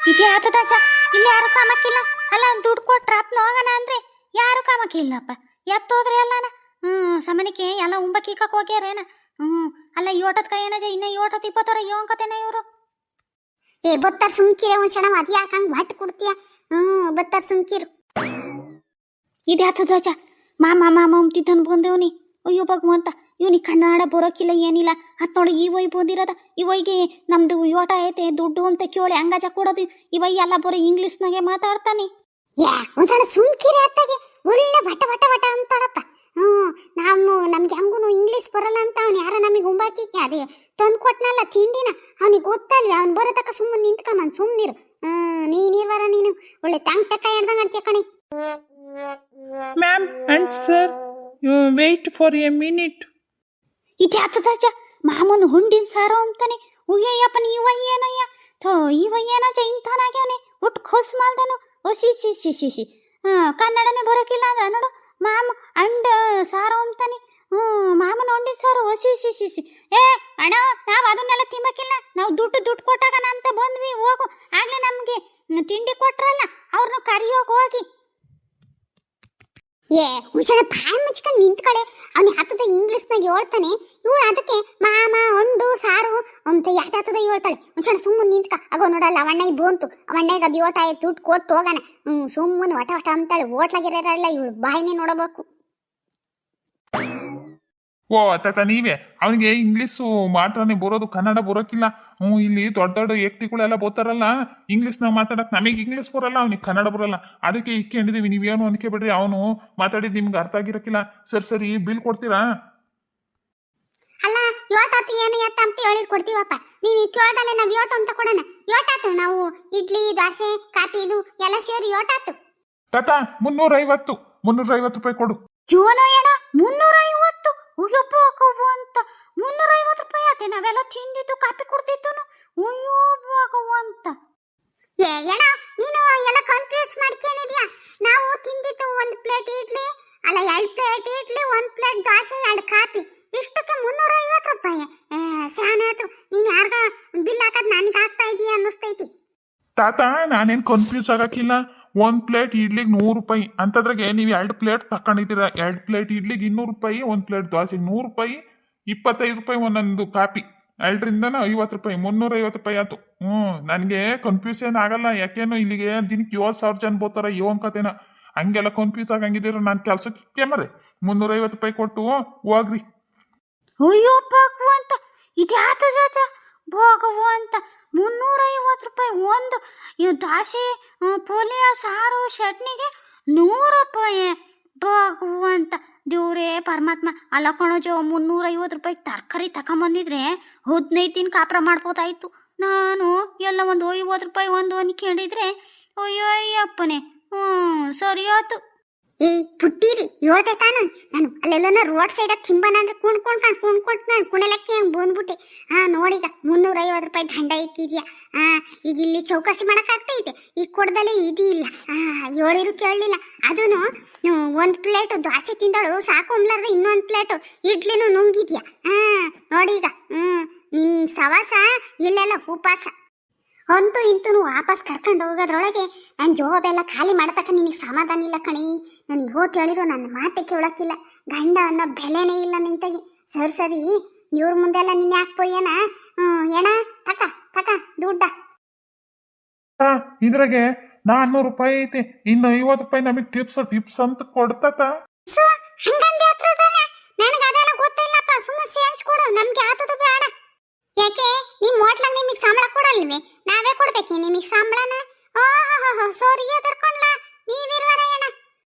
ಇದೇ ಆತದಾಚ ಇಲ್ಲಿ ಯಾರು ಕಾಮಕ್ಕಿಲ್ಲ. ಅಲ್ಲ ದುಡ್ಡು ಕೊಟ್ಟು ಟ್ರಾಪ್ನ ಹೋಗೋಣ ಅಂದ್ರೆ ಯಾರು ಕಾಮಕ್ಕಿಲ್ಲಪ್ಪ. ಎತ್ತೋದ್ರೆ ಅಲ್ಲನ ಸಮನಿಕೆ ಎಲ್ಲ ಉಂಬಕ್ಕಿಕ್ಕಕ್ಕೆ ಹೋಗ್ಯಾರೇನ. ಅಲ್ಲ ಯೋಟದ ಕೈ ಏನಜ ಇನ್ನ ಯೋಟದ ಇಪ್ಪತ್ತರ ಯೋಂಕತೇನ ಇವರು. ಏ ಬತ್ತ ಸುಮ್ಕಿರೆ ಒಂದ್ ಕ್ಷಣ ಅದ್ ಯಾಕಂಗ್ ಮಟ್ ಕೊಡ್ತೀಯ. ಬತ್ತ ಸುಮ್ಕಿರು. ಇದೇ ಆತದಾಚ ಮಾಮ ಅಂತಿದ್ದನ್ ಬಂದೇವ್ನಿ. ಅಯ್ಯೋ ಭಗವಂತ ಇವನಿಗೆ ಕನ್ನಡ ಬರೋಕಿಲ್ಲ ಏನಿಲ್ಲ. ಹತ್ ನೋಡಿ ಈ ವೈ ಬಂದಿರೋದ. ಇವೈಗೆ ನಮ್ದು ಯೋಟ ಐತೆ ದುಡ್ಡು ಅಂತ ಕೇಳಿ ಹಂಗಾಜ ಕೊಡೋದು. ಇವೈ ಎಲ್ಲ ಬರೋ ಇಂಗ್ಲೀಷ್ನಾಗೆ ಮಾತಾಡ್ತಾನೆ. ಯಾ ಒಂದ್ಸಲ ಸುಮ್ಕಿರಿ ಅತ್ತಾಗೆ ಒಳ್ಳೆ ವಟ ವಟ ವಟ ಅಂತಾಡಪ್ಪ. ನಮ್ಗೆ ಹಂಗೂ ಇಂಗ್ಲೀಷ್ ಬರಲ್ಲ ಅಂತ ಅವ್ನು ಯಾರ ನಮಗೆ ಉಂಬಾಕಿ ಅದೇ ತಂದು ಕೊಟ್ನಲ್ಲ ತಿಂಡಿನ ಅವನಿಗೆ ಗೊತ್ತಲ್ವಿ. ಅವ್ನು ಬರೋತಕ್ಕ ಸುಮ್ಮನೆ ನಿಂತ್ಕೊಂಬಂದು ಸುಮ್ಮನಿರು. ನೀನಿರ್ವಾರ ನೀನು ಒಳ್ಳೆ ತಂಗ್ ಟಕ್ಕ ಹಿಡ್ದಂಗೆ ಅಡ್ಕೆ ಕಣಿ. Ma'am and sir, you wait for a minute. ಇದ್ಯಾತದಾಜ ಮಾಮೂನು ಹುಂಡಿನ ಸಾರು ಅಂತಾನೆ. ಉಯ್ಯಯ್ಯಪ್ಪನ ಇವ ಏನಯ್ಯ ಥೋ ಇವ ಏನಜ ಇಂಥನಾಗ್ಯಾನೆ ಒಟ್ಟು ಖೋಸ್ ಮಾಡ್ದನು. ಓ ಶಿ ಕನ್ನಡನೇ ಬರೋಕಿಲ್ಲ ಅದ ನೋಡು. ಮಾಮ ಅಂಡ್ ಸಾರು ಅಂತಾನೆ. ಮಾಮನ ಹೊಂಡಿನ ಸಾರು ಓ ಶಿ ಏ ಅಣ್ಣ ನಾವು ಅದನ್ನೆಲ್ಲ ತಿನ್ನಕ್ಕಿಲ್ಲ. ನಾವು ದುಡ್ಡು ಕೊಟ್ಟಾಗಣ ಅಂತ ಬಂದ್ವಿ. ಹೋಗು ಆಗ್ಲೇ ನಮಗೆ ತಿಂಡಿ ಕೊಟ್ರಲ್ಲ ಅವ್ರನ್ನ ಕರಿಯೋಗ ಹೋಗಿ. ಏ ಹುಷಾರ ಬಾಯಿ ಮುಚ್ಕೊಂಡು ನಿಂತ್ಕಳೆ. ಅವ್ನು ಯಾತದ ಇಂಗ್ಲೀಷ್ನಾಗ ಹೇಳ್ತಾನೆ. ಇವಳು ಅದಕ್ಕೆ ಮಾಮ ಹೊಂಡು ಸಾರು ಅಂತ ಯಾತದ ಹೇಳ್ತಾಳೆ. ಹುಷಾರ ಸುಮ್ಮನೆ ನಿಂತ್ಕ. ಆಗೋ ನೋಡಲ್ಲ ಅವಣ್ಣಗೆ ಬಂತು. ಅವಣ್ಣಗೆ ಅದು ಓಟ ಆಯ್ತು ದುಡ್ಡು ಕೊಟ್ಟು ಹೋಗೋಣ. ಸುಮ್ಮನೆ ವಟ ವಟ ಅಂತಾಳೆ. ಹೋಟ್ಲಾಗಿರಲ್ಲ ಇವಳು ಬಾಯಿನೇ ನೋಡಬೇಕು. ಓ ತಾತ ನೀವೇ ಅವನಿಗೆ ಇಂಗ್ಲೀಷು ಮಾತ್ರನೇ ಬರೋದು, ಕನ್ನಡ ಬರೋಕಿಲ್ಲ. ಇಲ್ಲಿ ದೊಡ್ಡ ದೊಡ್ಡ ವ್ಯಕ್ತಿಗಳೆಲ್ಲ ಬೋತಾರಲ್ಲ ಇಂಗ್ಲೀಷ್ನಾಗ ಮಾತಾಡಕ್. ನಮಗೆ ಇಂಗ್ಲೀಷ್ ಬರಲ್ಲ, ಅವ್ನಿಗೆ ಕನ್ನಡ ಬರಲ್ಲ. ಅದಕ್ಕೆ ಇಕ್ಕೊಂಡಿದೀವಿ. ನೀವೇನು ಅನ್ಕೆ ಬಿಡ್ರಿ. ಅವನು ಮಾತಾಡಿದ್ದು ನಿಮ್ಗೆ ಅರ್ಥ ಆಗಿರಕ್ಕಿಲ್ಲ. ಸರಿ ಬಿಲ್ ಕೊಡ್ತೀರಾ? ಅಲ್ಲ ಯೋಟಾತು ಏನು ಎತ್ತ ಅಂತ ಹೇಳಿ ಕೊಡ್ತೀವಪ್ಪ. ನೀವು ಕೇಳ್ದಲ್ಲೇ ನಾವು ಯೋಟ ಅಂತ ಕೊಡೋಣ. ಯೋಟಾತು ನಾವು ಇಡ್ಲಿ ದೋಸೆ ಕಾಫಿ ಇದು ಎಲ್ಲ ಸೇರಿ ಯೋಟಾತು. ತಾತ 350 ರೂಪಾಯಿ ಕೊಡು. ಯೋನೋ ಏನ 350? ಅಯ್ಯಪ್ಪ ಭಗವಂತ 350 ರೂಪಾಯಿ ಆತೆ. ನಾವೆಲ್ಲ ತಿಂದಿದ್ದು ಕಾಪಿ ಕುಡ್ದಿದ್ದು. ಅಯ್ಯೋ ಭಗವಂತ. ಏ ಏನ ನೀನು ಎಲ್ಲ ಕನ್ಫ್ಯೂಸ್ ಮಾಡ್ಕೊಂಡಿದ್ಯಾ. ನಾವು ತಿಂದಿದ್ದು 1 ಪ್ಲೇಟ್ ಇಡ್ಲಿ ಅಲ್ಲ 2 plate idli 1 plate dosa 2 coffee ಇಷ್ಟಕ್ಕೆ 350 ರೂಪಾಯಿ. ಶಾನಾತು ನೀನು ಯಾರ್ಗ ಬಿಲ್ ಹಾಕದ್ ನನಗೆ ಆಗ್ತಾ ಇದೀಯ ಅನ್ನಿಸ್ತೈತಿ. ತಾತ ನಾನೇನು ಕನ್ಫ್ಯೂಸ್ ಆಗಕ್ಕಿಲ್ಲ. 1 ಪ್ಲೇಟ್ ಇಡ್ಲಿಗೆ 100 ರೂಪಾಯಿ ಅಂತದ್ರಾಗೆ ನೀವು 2 ಪ್ಲೇಟ್ ತಕೊಂಡಿದ್ದೀರಾ. 2 ಪ್ಲೇಟ್ ಇಡ್ಲಿಗೆ 200 ರೂಪಾಯಿ, 1 ಪ್ಲೇಟ್ ದೋಸೆಗೆ 100 ರೂಪಾಯಿ, 25 ರೂಪಾಯಿ ಒಂದೊಂದು ಕಾಪಿ. 2ರಿಂದನ 50 ರೂಪಾಯಿ, 350 ರೂಪಾಯಿ ಆಯ್ತು. ನನಗೆ ಕನ್ಫ್ಯೂಷನ್ ಆಗಲ್ಲ. ಯಾಕೇನು ಇಲ್ಲಿಗೆ ದಿನಕ್ಕೆ 7,000 ಜನ ಬೋತಾರ ಕತೆನ. ಹಂಗೆಲ್ಲ ಕನ್ಫ್ಯೂಸ್ ಆಗಂಗಿದ್ದೀರ. ನಾನು ಕೆಲ್ಸಕ್ಕೆ ಮರೆ 350 ರೂಪಾಯಿ ಕೊಟ್ಟು ಹೋಗ್ರಿ. ಅಯ್ಯೋ ಭಗವಂತ ಇದ್ಯಾತ ಭಗವಂತ 350 ರೂಪಾಯಿ ಒಂದು ದೋಸೆ ಪಲ್ಯ ಸಾರು ಚಟ್ನಿಗೆ 100 ರೂಪಾಯಿ. ಭಗವಂತ ದೇವ್ರೇ ಪರಮಾತ್ಮ. ಅಲ್ಲ ಕಣಜೋ 350 ರೂಪಾಯಿ ತರಕಾರಿ ತಗೊಂಬಂದಿದ್ರೆ 15 ದಿನ ಕಾಪ್ರ ಮಾಡ್ಬೋದಾಯ್ತು. ನಾನು ಎಲ್ಲ ಒಂದು 50 ರೂಪಾಯಿ ಒಂದು ಅನ್ಕೊಂಡಿದ್ರೆ ಅಯ್ಯೋ ಅಯ್ಯಪ್ಪನೇ. ಸರಿ ಆಯ್ತು. ಈ ಪುಟ್ಟಿರಿ ಹೇಳ್ದೆ ತಾನು. ನಾನು ಅಲ್ಲೆಲ್ಲ ರೋಡ್ ಸೈಡ್ ತಿಂಬನ ಅಂದ್ರೆ ಕುಣ್ಕೊಂಡು ಕುಣಲಕ್ಕೆ ಬಂದ್ಬಿಟ್ಟೆ. ನೋಡೀಗ 350 ರೂಪಾಯಿ ದಂಡ ಇಕ್ಕಿದ್ಯಾ. ಈಗ ಇಲ್ಲಿ ಚೌಕಾಸಿ ಮಾಡಕ್ಕಾಗ್ತೈತೆ. ಈಗ ಕೊಡ್ದಲೇ ಇದೀ ಇಲ್ಲ. ಹೇಳಿರು ಕೇಳಲಿಲ್ಲ. ಅದೂ 1 ಪ್ಲೇಟ್ ದೋಸೆ ತಿಂದಳು ಸಾಕು ಅಂಬ್ಲಾರ್ದೆ 1 ಪ್ಲೇಟ್ ಇಡ್ಲಿನೂ ನುಂಗಿದ್ಯಾ. ನೋಡೀಗ ನಿನ್ನ ಸವಾಸ ಇಲ್ಲೆಲ್ಲ ಉಪವಾಸ. ಅಂತೂ ಇಂತೂ ವಾಪಸ್ ಕರ್ಕೊಂಡು ಹೋಗೋದ್ರೊಳಗೆ ನನ್ನ ಜೋಬೆಲ್ಲ ಖಾಲಿ ಮಾಡತಕ್ಕ ನಿನಗೆ ಸಮಾಧಾನ ಇಲ್ಲ ಕಣಿ. ನನಗೆ ಹೋಟ್ ಹೇಳಿರೋ ನನ್ನ ಮಾತೆ ಕೇಳಕ್ಕಿಲ್ಲ. ಗಂಡ ಅನ್ನೋ ಬೆಲೆನೇ ಇಲ್ಲ ನಿಂತಾಗಿ. ಸರಿ ಇವ್ರ ಮುಂದೆಲ್ಲ ನಿನ್ನ ಹಾಕ್ಬೋಯ್ಯನ. ಏನ ತಕ ದುಡ್ಡ. ಇದ್ರಾಗೆ 400 ರೂಪಾಯಿ ಐತೆ. ಇನ್ನು 50 ರೂಪಾಯಿ ನಮಗೆ ಟಿಪ್ಸ್ ಅಂತ ಕೊಡ್ತಾತ. ಹಂಗಂದೆ ನನಗೆ ಅದೆಲ್ಲ ಗೊತ್ತಿಲ್ಲಪ್ಪ. ಸುಮ್ಮನೆ ಸೇರ್ಸ್ ಕೊಡು. ನಮ್ಗೆ ಆತದ ಬೇಡ. ಯಾಕೆ ನಿಮ್ಮ ಹೋಟ್ಲಾಗ ನಿಮಗೆ ಸಂಬಳ ಕೊಡಲ್ವೇ? ನಾವೇ ಕೊಡ್ಬೇಕಿ ನಿಮಗೆ ಸಂಬಳನ? ಸೋರಿ ಎದರ್ಕೊಂಡ್ಲ ನೀವಿರ್ವರ ಏನ?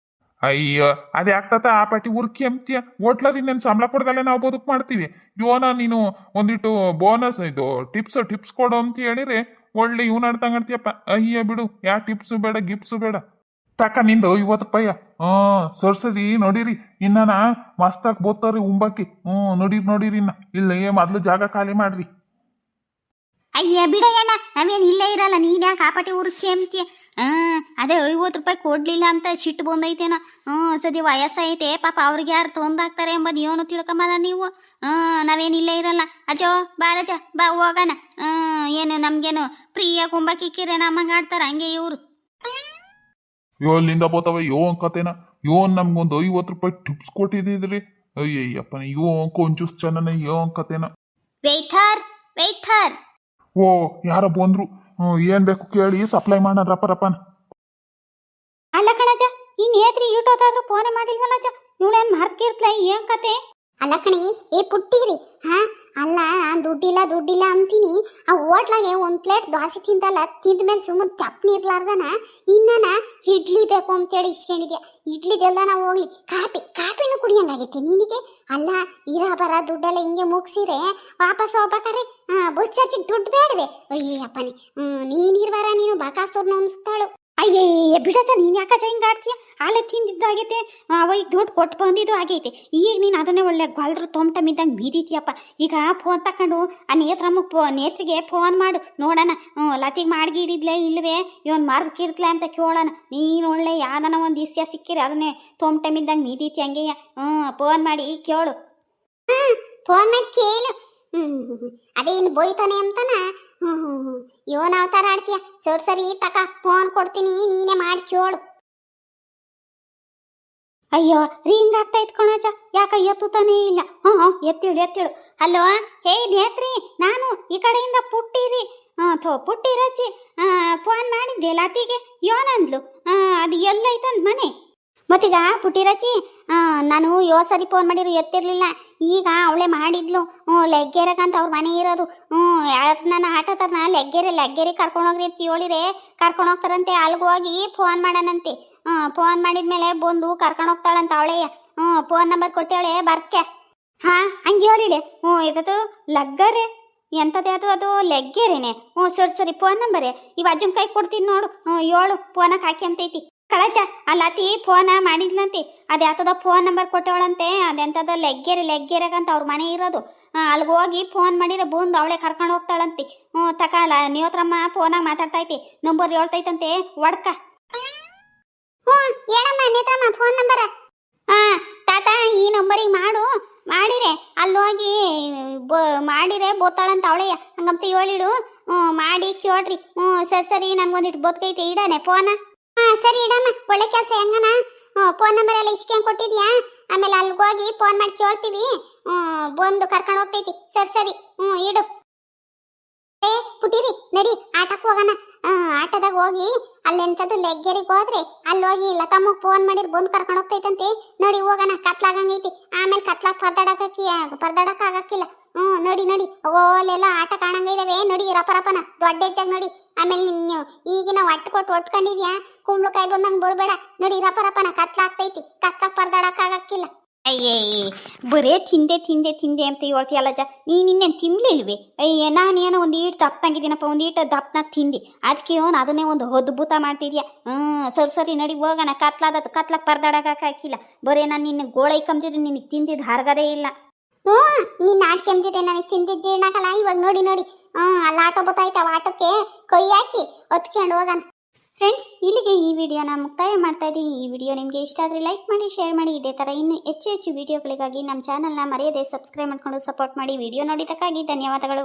ಅಯ್ಯೋ ಅದೇ ಆಗ್ತತ. ಆ ಪಾಟಿ ಉರ್ಕಿ ಅಂತೀಯ. ಹೋಟ್ಲರಿ ನನ್ನ ಸಂಬಳ ಕೊಡ್ದಲ್ಲೇ ನಾವು ಬದುಕು ಮಾಡ್ತೀವಿ. ಯೋನ ನೀನು ಒಂದಿಟ್ಟು ಬೋನಸ್ ಇದು ಟಿಪ್ಸ್ ಕೊಡು ಅಂತ ಹೇಳಿದ್ರೆ ಒಳ್ಳೆ ಇವ್ ನಡ್ತಂಗಡ್ತೀಯಪ್ಪ. ಅಯ್ಯ ಬಿಡು, ಯಾ ಟಿಪ್ಸು ಬೇಡ ಗಿಪ್ಸು ಬೇಡ. ತಕ್ಕ ನಿಂದು 50 ರೂಪಾಯಿ. ಸರಿ ನೋಡಿರಿ. ಇನ್ನ ಮಸ್ತಾಗಿ ಬೋತಾರಿ ಉಂಬಾಕಿ. ನೋಡಿರಿ ಇನ್ನ. ಇಲ್ಲ ಮೊದ್ಲು ಜಾಗ ಖಾಲಿ ಮಾಡ್ರಿ. ಅಯ್ಯ ಬಿಡಯ್ಯಣ್ಣ, ನಾವೇನು ಇಲ್ಲೇ ಇರಲ್ಲ, ನೀನು ಯಾಕೆ ಕಾಪಾಟಿ ಉರ್ಸಿ ಅಂತೀಯ? ಅದೇ 50 ರೂಪಾಯಿ ಕೊಡ್ಲಿಲ್ಲ ಅಂತ ಸಿಟ್ಟು ಬಂದೈತೇನೋ. ಸದ್ಯ ವಯಸ್ಸೈತೆ ಪಾಪ, ಅವ್ರಿಗೆ ಯಾರು ತೊಂದಾಗ್ತಾರೆ ಎಂಬುದು ಏನು ತಿಳ್ಕೊಂಬಲ್ಲ ನೀವು. ನಾವೇನು ಇಲ್ಲೇ ಇರಲ್ಲ. ಅಜೋ ಬಾರಜ ಬಾ ಹೋಗೋಣ. ಏನು ನಮ್ಗೇನು ಪ್ರಿಯ ಕುಂಬಕ್ಕಿಕ್ಕಿರೆ ನಮ್ಮಂಗೆ ಆಡ್ತಾರ ಹಂಗೆ ಇವರು. ಅಲ್ಲಿಂದ ಬೋತಾವ ಯೋ ಅಂಕತೇನ. ಯೋ ನಮ್ಗೊಂದು 50 ರೂಪಾಯಿ ಟಿಪ್ಸ್ ಕೊಟ್ಟಿದ್ರಿ. ಅಯ್ಯಯ್ಯಪ್ಪನ ಯೋ ಅಂಕ ಒಂಚೂಸ್ ಚೆನ್ನ ಯೋ ಅಂಕತೇನ. Water water. ಓ ಯಾರ ಬಂದ್ರು? ಏನ್ ಬೇಕು ಕೇಳಿ ಸಪ್ಲೈ ಮಾಡೋಣ ರಪ್ಪನ. ಅಲ್ಲ ಕಣಜ, ಈ ನೇತ್ರಿ ಇಟ್ಟೋತಾದ್ರೂ ಫೋನೇ ಮಾಡಿಲ್ವಲ್ಲಜ. ಇವಳೇನ್ ಮಾರ್ಕಿರ್ತ್ಲ ಏನ್ ಕತೆ? ಅಲ್ಲ ಕಣಿ, ಏ ಪುಟ್ಟಿರಿ, ಅಲ್ಲ ನಾನು ದುಡ್ಡಿಲ್ಲ ಅಂತೀನಿ. ಆ ಹೋಟ್ಲಾಗೆ ಒಂದು ಪ್ಲೇಟ್ ದೋಸೆ ತಿಂತಲ್ಲ, ತಿಂದ್ಮೇಲೆ ಸುಮ್ಮನೆ ತಪ್ಪನಿರ್ಲಾರ್ದನ ಇನ್ನನ ಇಡ್ಲಿ ಬೇಕು ಅಂತೇಳಿ ಇಷ್ಟೇನಿದೆ. ಇಡ್ಲಿದೆಲ್ಲ ನಾವು ಹೋಗ್ಲಿ, ಕಾಪಿನೂ ಕುಡಿಯಂಗಾಗೈತೆ ನಿನಗೆ. ಅಲ್ಲ ಬರ ದುಡ್ಡೆಲ್ಲ ಹಿಂಗೆ ಮುಗಿಸಿರೆ ವಾಪಸ್ ಹೋಗ್ಬೇಕಾರೆ ಬಸ್ ಚಾರ್ಜಿಗೆ ದುಡ್ಡು ಬೇಡವೆ? ಅಯ್ಯಪ್ಪನಿ, ನೀನಿರ್ವಾರ ನೀನು ಬಕಾಸೂರ್ನ ಉಣಿಸ್ತಾಳು. ಅಯ್ಯಯ್ಯ ಬಿಡಜ, ನೀನು ಯಾಕಜ ಹಿಂಗೆ ಆಡ್ತೀಯ? ಆಲೆ ತಿಂದಿದ್ದಾಗೈತೆ, ಅವಾಗ ದುಡ್ಡು ಕೊಟ್ಟು ಬಂದಿದ್ದು ಆಗೈತೆ. ಈಗ ನೀನು ಅದನ್ನೇ ಒಳ್ಳೆ ಗೊಲ್ದ್ರ ತೊಮ್ಟಮಿದ್ದಂಗೆ ಮೀದಿತೀಯಪ್ಪ. ಈಗ ಫೋನ್ ತಕೊಂಡು ಆ ನೇತ್ರಿಗೆ ಫೋನ್ ಮಾಡು ನೋಡೋಣ. ಲತಿಗೆ ಮಾಡ್ಗಿಡಿದ್ಲೆ ಇಲ್ವೇ, ಇವನ್ ಮರ್ಕಿರ್ತ್ಲೆ ಅಂತ ಕೇಳೋಣ. ನೀನು ಒಳ್ಳೆ ಯಾವ್ದನ ಒಂದು ಇಸ್ಯ ಸಿಕ್ಕಿರಿ ಅದನ್ನೇ ತೊಮ್ಟಮಿದ್ದಂಗೆ ಮೀದಿತಿ ಹಂಗೆಯ. ಫೋನ್ ಮಾಡಿ ಕೇಳು. ಫೋನ್ ಮಾಡಿ ಕೇಳು. ಅದೇನು ಬೋಯ್ತಾನೆ ಅಂತನ. ಇವನ್ ಅವತಾರ ಆಡ್ತೀಯ. ಸರಿ ತಕ ಫೋನ್ ಕೊಡ್ತೀನಿ, ನೀನೇ ಮಾಡಿ ಕೇಳು. ಅಯ್ಯೋ ರಿಂಗ್ ಆಗ್ತಾ ಇತ್ಕೊಣಜ, ಯಾಕ ಎತ್ತುತ್ತಾನೇ ಇಲ್ಲ. ಎತ್ತಿಳು. ಹಲೋ, ಹೇ ನೇತ್ರಿ, ನಾನು ಈ ಕಡೆಯಿಂದ ಪುಟ್ಟಿರಿ. ಪುಟ್ಟಿರಜ್ಜಿ ಫೋನ್ ಮಾಡಿದ್ದೆ ಲತಿಗೆ. ಯೋನಂದ್ಲು ಅದು ಎಲ್ಲೈತಂದ್ ಮನೆ. ಮತ್ತೀಗ ಪುಟ್ಟಿರಜ್ಜಿ, ನಾನು ಸರಿ ಫೋನ್ ಮಾಡಿರು ಎತ್ತಿರ್ಲಿಲ್ಲ. ಈಗ ಅವಳೇ ಮಾಡಿದ್ಲು. ಲೆಗ್ಗೆರಗಂತ ಅವ್ರ ಮನೆ ಇರೋದು. ನನ್ನ ಆಟೋತರನ ಲೆಗ್ಗೆರೆ ಕರ್ಕೊಂಡೋಗ್ರಿ ಅಂತ ಹೇಳಿರೆ ಕರ್ಕೊಂಡೋಗ್ತಾರಂತೆ. ಅಲ್ಲಿಗೆ ಹೋಗಿ ಫೋನ್ ಮಾಡೋಣಂತೆ. ಫೋನ್ ಮಾಡಿದ್ಮೇಲೆ ಬಂದು ಕರ್ಕೊಂಡೋಗ್ತಾಳಂತ ಅವಳೇ. ಫೋನ್ ನಂಬರ್ ಕೊಟ್ಟವಳೆ ಬರ್ಕೆ. ಹಂಗೆ ಹೇಳಿಡೆ. ಇದದು ಲಗ್ಗರೆ ಎಂಥದ್ದೇ ಅದು ಲೆಗ್ಗೆರೇನೆ. ಸರಿ ಫೋನ್ ನಂಬರೇ ಇವ ಅಜ್ಜನ ಕೈ ಕೊಡ್ತೀನಿ ನೋಡು. ಏಳು ಫೋನಕ್ಕೆ ಹಾಕಿ ಅಂತೈತಿ. ಕಳಚ ಅಲ್ಲತಿ ಫೋನ ಮಾಡಿದ್ಲಂತೆ. ಅದ್ಯಾತದ ಫೋನ್ ನಂಬರ್ ಕೊಟ್ಟವಳಂತೆ. ಅದೆಂಥದ ಲೆಗ್ಗೆರೆಗಂತ ಅವ್ರ ಮನೆ ಇರೋದು. ಅಲ್ಲಿಗೆ ಹೋಗಿ ಫೋನ್ ಮಾಡಿದ್ರೆ ಬಂದು ಅವಳೇ ಕರ್ಕೊಂಡು ಹೋಗ್ತಾಳಂತೆ. ತಕಲ್ಲ ನೀವತ್ರಮ್ಮ ಫೋನಾಗ ಮಾತಾಡ್ತೈತಿ. ನಂಬರ್ ಹೇಳ್ತೈತಂತೆ, ಒಡ್ಕ. ಹೇಳಮ್ಮ ನೇತ್ರಮ್ಮ ಫೋನ್ ನಂಬರ. ತಾತ ಈ ನಂಬರಿಗೆ ಮಾಡಿರೆ ಅಲ್ಲಿ ಹೋಗಿ ಮಾಡಿರೆ ಬೋತಾಳಂತ ಅವಳೆಯ ಹಂಗಂತ ಹೇಳಿಡು. ಮಾಡಿ ಕೇಳ್ರಿ. ಸರಿ ನನ್ಗೊಂದಿಟ್ಟು ಬದುಕೈತೆ, ಇಡನೆ ಫೋನ. ಸರಿ ಇಡಮ್ಮ, ಒಳ್ಳೆ ಕೆಲಸ. ಹೆಂಗನ ಫೋನ್ ನಂಬರ್ ಎಲ್ಲ ಇಸ್ಕೊಂಡ್ ಕೊಟ್ಟಿದ್ಯಾ? ಆಮೇಲೆ ಅಲ್ಲಿಗೆ ಹೋಗಿ ಫೋನ್ ಮಾಡಿ ಕೇಳ್ತೀವಿ. ಬಂದು ಕರ್ಕೊಂಡು ಹೋಗ್ತೈತಿ. ಸರಿ ಇಡು. ಪುಟ್ಟಿರಿ ನಡಿ, ಆಟಕ್ಕೆ ಹೋಗೋಣ. ಆಟದಾಗ ಹೋಗಿ ಅಲ್ಲೆಂಥದ್ದು ಲೆಗ್ಗೆರಿಗೆ ಹೋದ್ರೆ ಅಲ್ಲಿ ಹೋಗಿ ಲತಮ್ಮಗ್ ಫೋನ್ ಮಾಡಿರ್ ಬಂದು ಕರ್ಕೊಂಡು ಹೋಗ್ತೈತಂತೆ. ನೋಡಿ ಹೋಗೋಣ, ಕತ್ಲಾಗಂಗೈತಿ. ಆಮೇಲೆ ಕತ್ಲಾಗ ಪರ್ದಾಡಕ್ ಆಗಕ್ಕಿಲ್ಲ. ನಡಿ ಅಲ್ಲೆಲ್ಲ ಆಟ ಕಾಣಂಗಿದಾವೆ. ನಡಿ ರಪರಪನ ದೊಡ್ಡ ಹೆಜ್ಜಾಗ ನಡಿ. ಆಮೇಲೆ ನೀನು ಈಗಿನ ಒಟ್ಕೊಂಡಿದ್ಯಾ, ಕುಂಬಳಕಾಯಿ ಬಂದಂಗೆ ಬರ್ಬೇಡ. ನಡಿ ರಪರಪನ ಕತ್ಲಾಗ್ತೈತಿ. ಕತ್ಲಾಗ ಪರ್ದಾಡಕ್ ಆಗಕ್ಕಿಲ್ಲ. ಅಯ್ಯೇ ಬರೇ ತಿಂದೆ ಅಂತ ಹೇಳ್ತೀಯಲ್ಲಜ್ಜ. ನೀನಿನ್ನೇನು ತಿನ್ಲಿಲ್ವೇ? ನಾನೇನೋ ಒಂದು ಈಟು ದಪ್ಪಂಗಿದ್ದೀನಪ್ಪ, ಒಂದು ಈಟು ದಪ್ಪನಾಗ ತಿಂದು ಅದಕ್ಕೆ ಅದನ್ನೇ ಒಂದು ಅದ್ಭುತ ಮಾಡ್ತಿದ್ಯಾ. ಸರಿ ನಡಿ ಹೋಗೋಣ. ಕತ್ಲಾಗ ಪರ್ದಾಡಕ್ಕಾಗಿಲ್ಲ. ಬರೇ ನಾನು ನಿನ್ನ ಗೋಳೈ ಕಂಬಿದ್ರೆ ನಿನಗೆ ತಿಂದಿದ್ದು ಹರ್ಗದೇ ಇಲ್ಲ. ನೀನು ಆಟ ಕೆಮ್ದಿದ್ರೆ ನನಗೆ ತಿಂದಿದ್ದು ಜೀರ್ಣಾಗಲ್ಲ. ಇವಾಗ ನೋಡಿ ಅಲ್ಲಿ ಆಟೋ ಬತ್ತಾಯ್ತು. ಆ ಆಟೋಕ್ಕೆ ಕೈ ಹಾಕಿ ಹೊತ್ಕೊಂಡು ಹೋಗೋಣ. ಫ್ರೆಂಡ್ಸ್, ಇಲ್ಲಿಗೆ ಈ ವಿಡಿಯೋನ ಮುಕ್ತಾಯ ಮಾಡ್ತಾ ಇದ್ದೀನಿ. ಈ ವಿಡಿಯೋ ನಿಮಗೆ ಇಷ್ಟ ಆದರೆ ಲೈಕ್ ಮಾಡಿ, ಶೇರ್ ಮಾಡಿ. ಇದೇ ಥರ ಇನ್ನೂ ಹೆಚ್ಚು ವಿಡಿಯೋಗಳಿಗಾಗಿ ನಮ್ಮ ಚಾನಲ್ನ ಮರೆಯದೆ ಸಬ್ಸ್ಕ್ರೈಬ್ ಮಾಡ್ಕೊಂಡು ಸಪೋರ್ಟ್ ಮಾಡಿ. ವಿಡಿಯೋ ನೋಡಿದ್ದಕ್ಕಾಗಿ ಧನ್ಯವಾದಗಳು.